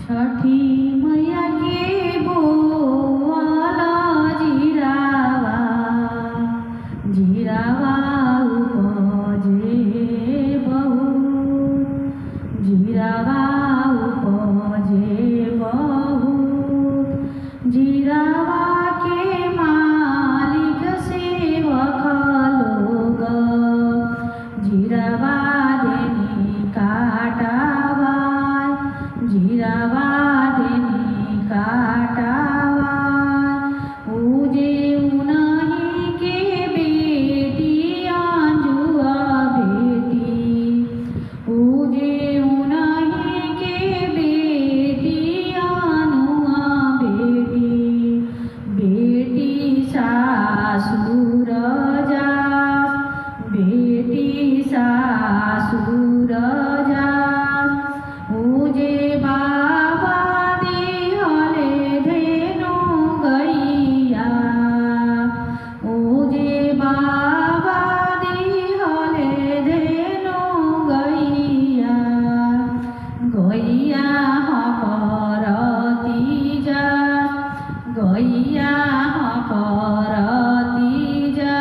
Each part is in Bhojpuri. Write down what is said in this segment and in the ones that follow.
छठी मैया के बोआला जीरावा जीरावा उपजे बहुत जीरावा उपजे बहुत जीरावा के मालिक सेवक लोग जीरावा देनी काटावा जीरावा देनी काटावा पूजे उन्हीं के बेटी आंजुआ बेटी पूजे उन्हीं के बेटी आनुआ बेटी बेटी सासुर जा बेटी सासुर जा पूजे बाबा दिहले धेनु गैया पूजे बाबा दिहले धेनु गैया गैया हकरती जा गैया हकरती जा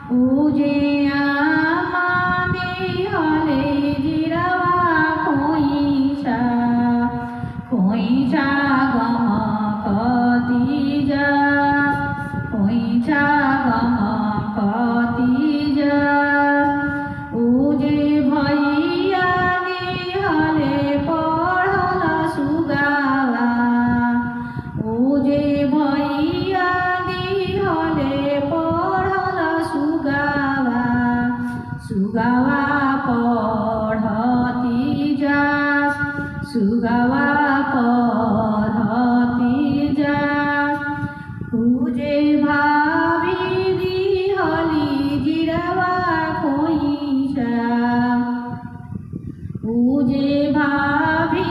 पूजे आमा दिहले जीरावा खोइछा खोइछा गमकती जा खोइछा गमकती जा पूजे भैया दिहले पढ़ल सुगावा पूजे भैया दिहले पढ़ल सुगावा सुगावा पढ़ती जा सुगावा पढ़ती जा पूजे भाभी दिहली जीरावा खोइछा पूजे भाभी